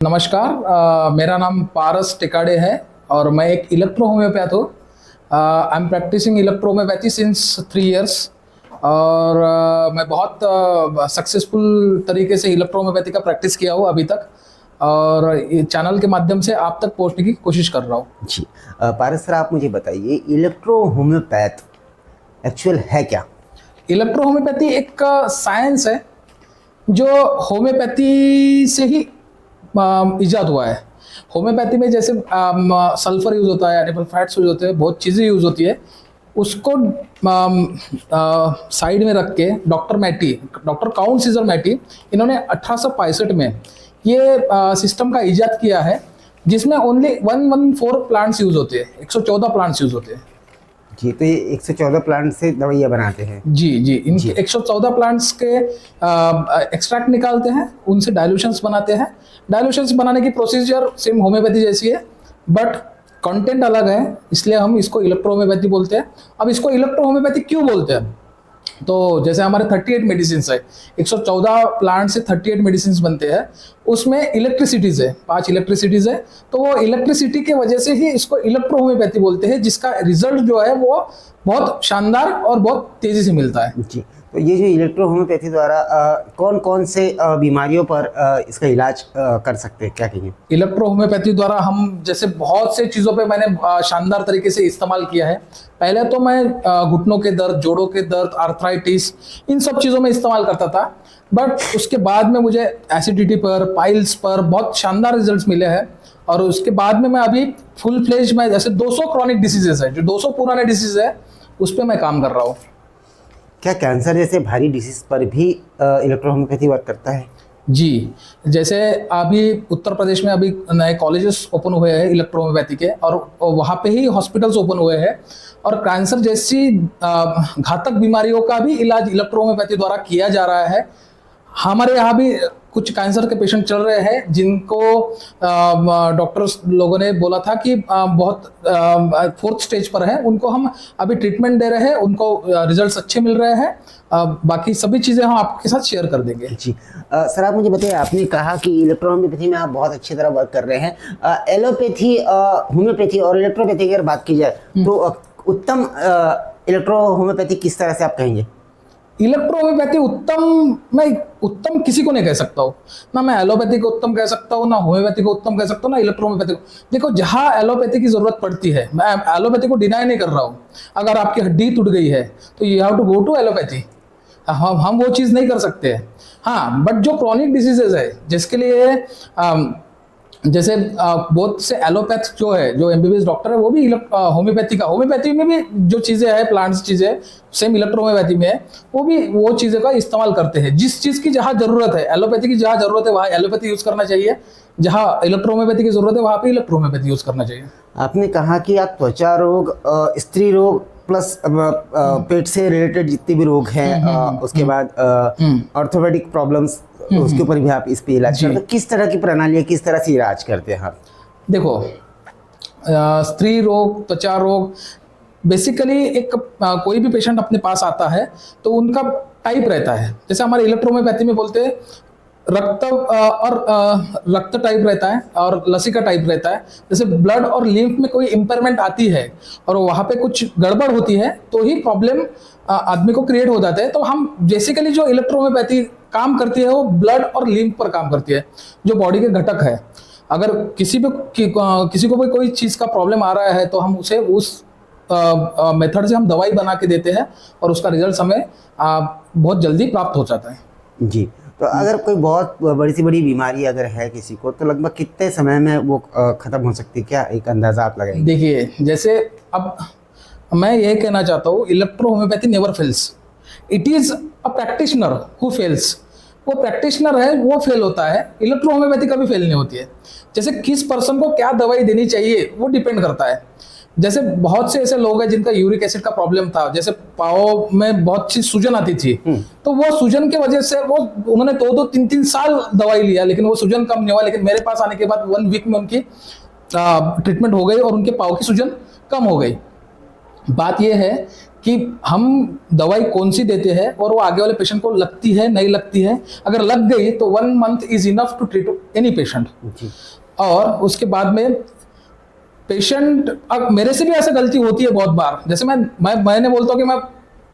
नमस्कार। मेरा नाम पारस टिकाड़े है और मैं एक इलेक्ट्रो होम्योपैथ हूँ। I am practising electro homeopathy since 3 years और मैं बहुत सक्सेसफुल तरीके से इलेक्ट्रो होम्योपैथी का प्रैक्टिस किया हूँ अभी तक और ये चैनल के माध्यम से आप तक पहुँचने की कोशिश कर रहा हूँ। जी। पारस सर, आप मुझे बताइए, इलेक्ट्रो होम्योपैथ एक्चुअल है क्या? इलेक्ट्रो होम्योपैथी एक साइंस है जो होम्योपैथी से ही इजाद हुआ है। होम्योपैथी में जैसे सल्फर यूज होता है, एनिमल फैट्स यूज होते हैं, बहुत चीज़ें यूज होती है। उसको साइड में रख के डॉक्टर काउंट सीजर मैटी, इन्होंने 1865 में ये सिस्टम का इजाद किया है जिसमें ओनली 114 प्लांट्स यूज होते हैं, 114 प्लांट्स यूज होते हैं। जी, तो ये 114 प्लांट से दवाइयाँ बनाते हैं। जी, इनके 114 प्लांट्स के एक्सट्रैक्ट निकालते हैं, उनसे डाइल्यूशंस बनाते हैं। डाइल्यूशंस बनाने की प्रोसीजर सेम होम्योपैथी जैसी है बट कंटेंट अलग है, इसलिए हम इसको इलेक्ट्रो होम्योपैथी बोलते हैं। अब इसको इलेक्ट्रो होम्योपैथी क्यों बोलते हैं? तो जैसे हमारे 38 मेडिसिन है, 114 प्लांट से 38 मेडिसिन बनते हैं, उसमें इलेक्ट्रिसिटीज है, 5 इलेक्ट्रिसिटीज है। तो वो इलेक्ट्रिसिटी के वजह से ही इसको इलेक्ट्रो होम्योपैथी बोलते हैं, जिसका रिजल्ट जो है वो बहुत शानदार और बहुत तेजी से मिलता है। जी, तो ये जो इलेक्ट्रो होम्योपैथी द्वारा कौन कौन से बीमारियों पर इसका इलाज कर सकते हैं, क्या कहेंगे? इलेक्ट्रो होम्योपैथी द्वारा हम जैसे बहुत से चीज़ों पे मैंने शानदार तरीके से इस्तेमाल किया है। पहले तो मैं घुटनों के दर्द, जोड़ों के दर्द, आर्थराइटिस, इन सब चीज़ों में इस्तेमाल करता था। बट उसके बाद में मुझे एसिडिटी पर, पाइल्स पर बहुत शानदार रिजल्ट्स मिले हैं। और उसके बाद में मैं अभी फुल फ्लेज में जैसे 200 क्रॉनिक डिसीजेज है, जो 200 पुराने डिसीज है, उस पर मैं काम कर रहा हूँ। क्या कैंसर जैसे भारी डिसीज पर भी इलेक्ट्रो होम्योपैथी वर्क करता है? जी, जैसे अभी उत्तर प्रदेश में अभी नए कॉलेजेस ओपन हुए हैं इलेक्ट्रो होम्योपैथी के, और वहाँ पे ही हॉस्पिटल्स ओपन हुए हैं और कैंसर जैसी घातक बीमारियों का भी इलाज इलेक्ट्रो होम्योपैथी द्वारा किया जा रहा है। हमारे यहाँ भी कुछ कैंसर के पेशेंट चल रहे हैं जिनको डॉक्टर्स लोगों ने बोला था कि बहुत 4th स्टेज पर है, उनको हम अभी ट्रीटमेंट दे रहे हैं, उनको रिजल्ट्स अच्छे मिल रहे हैं। बाकी सभी चीज़ें हम आपके साथ शेयर कर देंगे। जी। सर, आप मुझे बताइए, आपने कहा कि इलेक्ट्रो होम्योपैथी में आप बहुत अच्छी तरह वर्क कर रहे हैं। एलोपैथी, होम्योपैथी और इलेक्ट्रोपैथी की अगर बात की जाए तो उत्तम इलेक्ट्रो होम्योपैथी किस तरह से आप कहेंगे? इलेक्ट्रो होम्योपैथी उत्तम, मैं उत्तम किसी को नहीं कह सकता हूँ। ना मैं एलोपैथी को उत्तम कह सकता हूँ, ना होम्योपैथी को उत्तम कह सकता हूँ, ना इलेक्ट्रो होम्योपैथी को। देखो, जहाँ एलोपैथी की जरूरत पड़ती है, मैं एलोपैथी को डिनाई नहीं कर रहा हूँ। अगर आपकी हड्डी टूट गई है तो you have to go to allopathy. हम वो चीज़ नहीं कर सकते हैं। हाँ, बट जो क्रॉनिक डिसीजेज है जिसके लिए जैसे बहुत से एलोपैथ जो है, जो एमबीबीएस डॉक्टर है, वो भी होम्योपैथी में भी जो चीज़ें हैं, प्लांट्स चीज़ें सेम इलेक्ट्रो होम्योपैथी में है, वो भी वो चीज़ें का इस्तेमाल करते हैं। जिस चीज़ की जहाँ ज़रूरत है, एलोपैथी की जहाँ ज़रूरत है वहाँ एलोपैथी यूज़ करना चाहिए, जहाँ इलेक्ट्रो होम्योपैथी की ज़रूरत है वहाँ पे इलेक्ट्रो होम्योपैथी यूज़ करना चाहिए। आपने कहा कि आप त्वचा रोग, स्त्री रोग प्लस पेट से रिलेटेड जितने भी रोग हैं, उसके बाद ऑर्थोपेडिक प्रॉब्लम्स, उसके ऊपर भी आप इस पे इलाज करते हैं। किस तरह की प्रणाली है, किस तरह से इलाज करते हैं आप? देखो, स्त्री रोग, त्वचा रोग, बेसिकली एक कोई भी पेशेंट अपने पास आता है तो उनका टाइप रहता है। जैसे हमारे इलेक्ट्रो होम्योपैथी में बोलते हैं रक्त टाइप रहता है और लसिका टाइप रहता है। जैसे ब्लड और लिम्फ में कोई इम्पेयरमेंट आती है और वहाँ पे कुछ गड़बड़ होती है तो ही प्रॉब्लम आदमी को क्रिएट हो जाता है। तो हम बेसिकली जो इलेक्ट्रो होम्योपैथी काम करती है वो ब्लड और लिम्फ पर काम करती है, जो बॉडी के घटक है। अगर किसी को भी कोई चीज़ का प्रॉब्लम आ रहा है तो हम उसे उस मेथड से हम दवाई बना के देते हैं और उसका रिजल्ट हमें बहुत जल्दी प्राप्त हो जाता है। जी, तो अगर कोई बहुत बड़ी सी बड़ी बीमारी अगर है किसी को, तो लगभग कितने समय में वो खत्म हो सकती है? क्या एक अंदाजा आप लगाएंगे? देखिए, जैसे अब मैं ये कहना चाहता हूँ, electro homeopathy never fails, it is a practitioner who fails. वो प्रैक्टिशनर है, वो फेल होता है। इलेक्ट्रो होम्योपैथी कभी फेल नहीं होती है। जैसे किस पर्सन को क्या दवाई देनी चाहिए वो डिपेंड करता है। जैसे बहुत से ऐसे लोग हैं जिनका यूरिक एसिड का प्रॉब्लम था, जैसे पाँव में बहुत सी सूजन आती थी, तो वो सूजन के वजह से वो उन्होंने 2-2, 3-3 साल दवाई लिया लेकिन वो सूजन कम नहीं हुआ। लेकिन मेरे पास आने के बाद 1 वीक में उनकी ट्रीटमेंट हो गई और उनके पाँव की सूजन कम हो गई। बात यह है कि हम दवाई कौन सी देते हैं और वो आगे वाले पेशेंट को लगती है नहीं लगती है। अगर लग गई तो 1 month is enough to treat any patient. जी और उसके बाद में पेशेंट, अब मेरे से भी ऐसा गलती होती है बहुत बार, जैसे मैंने बोलता हूँ कि मैं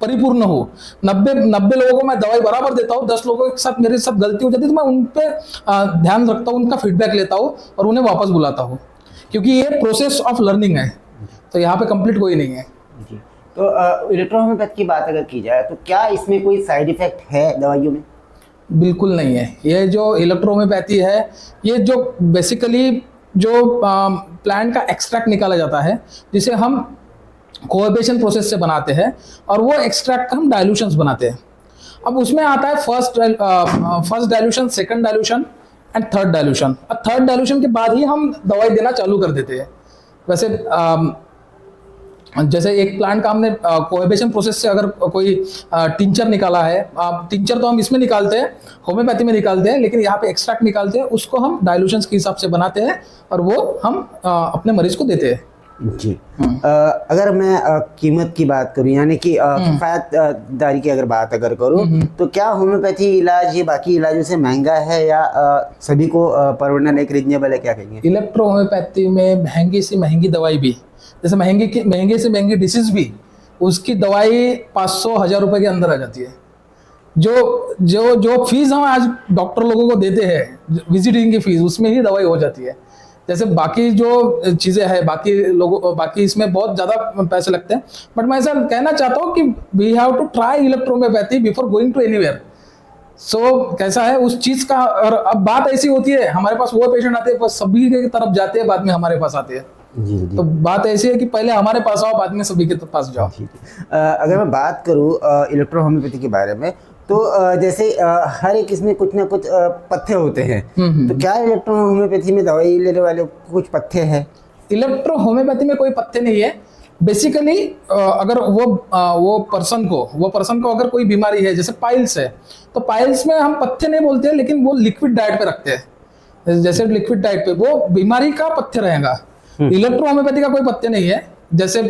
परिपूर्ण हूँ, 90 लोगों को मैं दवाई बराबर देता हूँ, 10 लोगों के साथ मेरे साथ गलती हो जाती है तो मैं उन पे ध्यान रखता हूँ, उनका फीडबैक लेता हूँ और उन्हें वापस बुलाता हूँ, क्योंकि ये प्रोसेस ऑफ लर्निंग है, तो यहाँ पे कंप्लीट कोई नहीं है। जी। तो इलेक्ट्रो होम्योपैथ की बात अगर की जाए तो क्या इसमें कोई साइड इफेक्ट है दवाइयों में? बिल्कुल नहीं है। ये जो इलेक्ट्रोहोम्योपैथी है, ये जो बेसिकली जो प्लांट का एक्सट्रैक्ट निकाला जाता है, जिसे हम कोएबेशन प्रोसेस से बनाते हैं, और वो एक्सट्रैक्ट का हम डाइल्यूशंस बनाते हैं। अब उसमें आता है first dilution, second dilution and third dilution. अब थर्ड डाइल्यूशन के बाद ही हम दवाई देना चालू कर देते हैं। वैसे जैसे एक प्लांट का हमने कोएबेशन प्रोसेस से अगर कोई टिंचर निकाला है, टिंचर तो हम इसमें निकालते हैं, होम्योपैथी में निकालते हैं, लेकिन यहाँ पे एक्सट्रैक्ट निकालते हैं, उसको हम डाइल्यूशंस के हिसाब से बनाते हैं और वो हम अपने मरीज को देते हैं। जी। अगर मैं कीमत की बात करूं, यानी कि किफायतदारी की अगर बात करूं, तो क्या होम्योपैथी इलाज ये बाकी इलाजों से महंगा है या सभी को परवड़ना एक रीजनेबल है, क्या कहेंगे? इलेक्ट्रो होम्योपैथी में महंगी से महंगी दवाई भी, जैसे महंगे से महंगी डिसीज भी, उसकी दवाई 500-1000 रुपए के अंदर आ जाती है। जो जो जो फीस हम आज डॉक्टर लोगों को देते हैं, विजिटिंग की फीस, उसमें ही दवाई हो जाती है। जैसे बाकी जो चीज़ें हैं, बाकी इसमें बहुत ज़्यादा पैसे लगते हैं, बट मैं ऐसा कहना चाहता हूँ कि we have to try electrohomeopathy before going to anywhere. So कैसा है उस चीज़ का, और अब बात ऐसी होती है, हमारे पास वो पेशेंट आते हैं, बस सभी की तरफ जाते हैं, बाद में हमारे पास आते हैं। जी जी। तो बात ऐसी है कि पहले हमारे पास आओ, बाद में सभी के पास जाओ। अगर मैं बात करूँ इलेक्ट्रो होम्योपैथी के बारे में, तो जैसे हर एक इसमें कुछ ना कुछ पथ्य होते हैं, तो क्या इलेक्ट्रो होम्योपैथी में दवाई लेने वाले को कुछ पथ्य है? इलेक्ट्रो होम्योपैथी में कोई पथ्य नहीं है। बेसिकली अगर वो पर्सन को अगर कोई बीमारी है, जैसे पाइल्स है, तो पाइल्स में हम पथ्य नहीं बोलते हैं, लेकिन वो लिक्विड डाइट पे रखते हैं। जैसे लिक्विड डाइट पे वो बीमारी का पथ्य रहेगा। इलेक्ट्रो होम्योपैथी का कोई पथ्य नहीं है। जैसे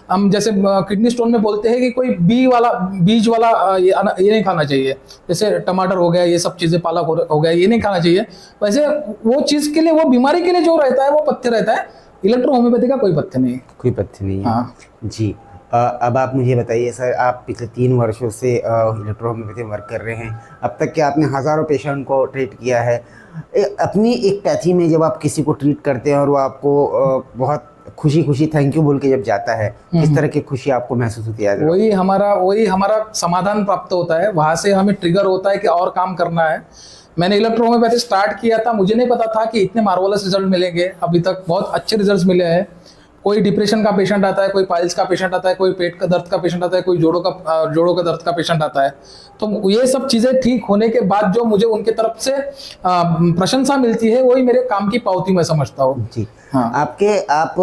हम जैसे किडनी स्टोन में बोलते हैं कि कोई बीज वाला ये नहीं खाना चाहिए, जैसे टमाटर हो गया, ये सब चीजें, पालक हो गया, ये नहीं खाना चाहिए। वैसे वो चीज के लिए, वो बीमारी के लिए जो रहता है वो पथ्य रहता है। इलेक्ट्रो होम्योपैथी का कोई पथ्य नहीं है। कोई पथ्य नहीं है। हाँ जी। अब आप मुझे बताइए सर, आप पिछले 3 वर्षों से इलेक्ट्रो होम्योपैथी में वर्क कर रहे हैं, अब तक के आपने हज़ारों पेशेंट को ट्रीट किया है। अपनी एक पैथी में जब आप किसी को ट्रीट करते हैं और वो आपको बहुत खुशी थैंक यू बोल के जब जाता है, किस तरह की खुशी आपको महसूस होती है? वही हमारा समाधान प्राप्त होता है, वहां से हमें ट्रिगर होता है कि और काम करना है। मैंने इलेक्ट्रो होम्योपैथी स्टार्ट किया था, मुझे नहीं पता था कि इतने मार्वलस रिजल्ट मिलेंगे। अभी तक बहुत अच्छे रिजल्ट मिले हैं। कोई डिप्रेशन का पेशेंट आता है, कोई पाइल्स का पेशेंट आता है, कोई पेट का दर्द का पेशेंट आता है, कोई जोड़ों का दर्द का पेशेंट आता है। तो ये सब चीज़ें ठीक होने के बाद जो मुझे उनके तरफ से प्रशंसा मिलती है, वही मेरे काम की पावती मैं समझता हूँ। जी। हाँ। आप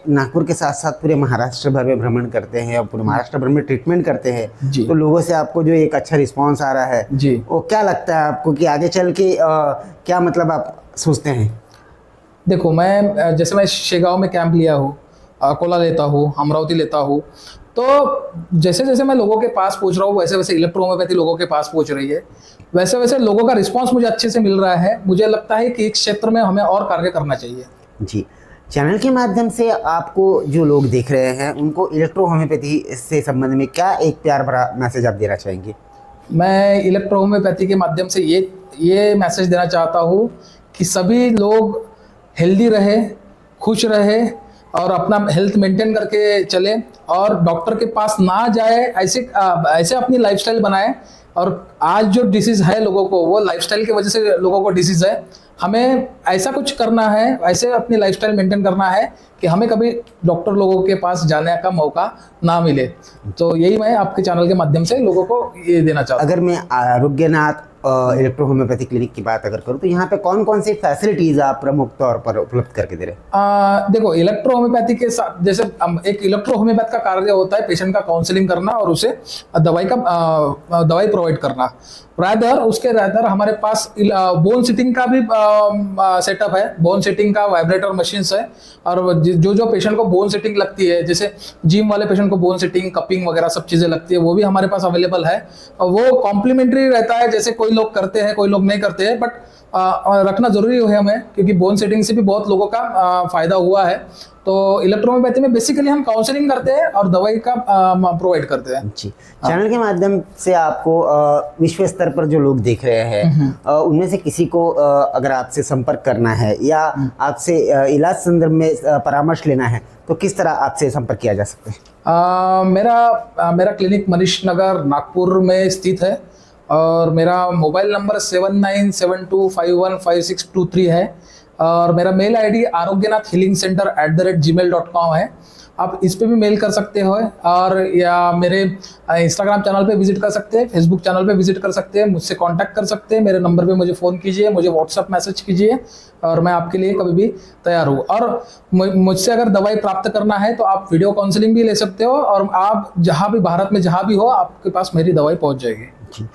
नागपुर के साथ साथ पूरे महाराष्ट्र भर में भ्रमण करते हैं और पूरे महाराष्ट्र भर में ट्रीटमेंट करते हैं, जी। तो लोगों से आपको जो एक अच्छा रिस्पॉन्स आ रहा है, जी, वो क्या लगता है आपको कि आगे चल के क्या मतलब आप सोचते हैं? देखो, मैं शेगांव में कैंप लिया हूँ, अकोला लेता हूँ, अमरावती लेता हूँ, तो जैसे जैसे मैं लोगों के पास पहुँच रहा हूँ, वैसे वैसे इलेक्ट्रो होम्योपैथी लोगों के पास पहुँच रही है, वैसे वैसे लोगों का रिस्पांस मुझे अच्छे से मिल रहा है। मुझे लगता है कि इस क्षेत्र में हमें और कार्य करना चाहिए। जी। चैनल के माध्यम से आपको जो लोग देख रहे हैं, उनको इलेक्ट्रो होम्योपैथी से संबंध में क्या एक प्यार भरा मैसेज आप देना चाहेंगे? मैं इलेक्ट्रो होम्योपैथी के माध्यम से ये मैसेज देना चाहता हूँ कि सभी लोग हेल्दी रहे, खुश रहे और अपना हेल्थ मेंटेन करके चले, और डॉक्टर के पास ना जाए, ऐसे अपनी लाइफस्टाइल बनाए। और आज जो डिसीज़ है लोगों को, वो लाइफस्टाइल की वजह से लोगों को डिसीज़ है। हमें ऐसा कुछ करना है, ऐसे अपनी लाइफस्टाइल मेंटेन करना है कि हमें कभी डॉक्टर लोगों के पास जाने का मौका ना मिले। तो यही मैं आपके चैनल के माध्यम से लोगों को ये देना चाहता हूँ। अगर मैं आरोग्यनाथ इलेक्ट्रो होम्योपैथी क्लिनिक की बात अगर करूँ तो यहाँ पे कौन कौन सी फैसिलिटीज आप प्रमुख तौर पर उपलब्ध करके दे रहे हैं? देखो, इलेक्ट्रो होम्योपैथी के साथ जैसे एक इलेक्ट्रो होम्योपैथ का कार्य होता है पेशेंट का काउंसलिंग करना और उसे दवाई प्रोवाइड करना। रादर उसके रादर हमारे पास बोन सिटिंग का भी सेटअप है, बोन सिटिंग का वाइब्रेटर मशीन्स है। और जो पेशेंट को बोन सिटिंग लगती है, जैसे जिम वाले पेशेंट को बोन सिटिंग, कपिंग वगैरह सब चीज़ें लगती है, वो भी हमारे पास अवेलेबल है। और वो कॉम्प्लीमेंट्री रहता है, जैसे कोई लोग करते हैं कोई लोग नहीं करते हैं, बट रखना जरूरी है हमें, क्योंकि बोन सेटिंग से भी बहुत लोगों का फायदा हुआ है। तो इलेक्ट्रोहोम्योपैथी में बेसिकली हम काउंसलिंग करते हैं और दवाई का प्रोवाइड करते हैं। जी, चैनल के माध्यम से आपको विश्व स्तर पर जो लोग देख रहे हैं उनमें से किसी को अगर आपसे संपर्क करना है या आपसे इलाज संदर्भ में परामर्श लेना है तो किस तरह आपसे संपर्क किया जा सकता है? मेरा क्लिनिक मनीष नगर नागपुर में स्थित है और मेरा मोबाइल नंबर 7972515623 है और मेरा मेल आईडी arogyanathhealingcenter@gmail.com है। आप इस पे भी मेल कर सकते हो और या मेरे इंस्टाग्राम चैनल पे विजिट कर सकते हैं, फेसबुक चैनल पे विजिट कर सकते हैं, मुझसे कांटेक्ट कर सकते हैं। मेरे नंबर पे मुझे फ़ोन कीजिए, मुझे व्हाट्सएप मैसेज कीजिए और मैं आपके लिए कभी भी तैयार हूँ। और मुझसे अगर दवाई प्राप्त करना है तो आप वीडियो काउंसलिंग भी ले सकते हो और आप जहाँ भी भारत में जहाँ भी हो आपके पास मेरी दवाई पहुँच जाएगी। जी।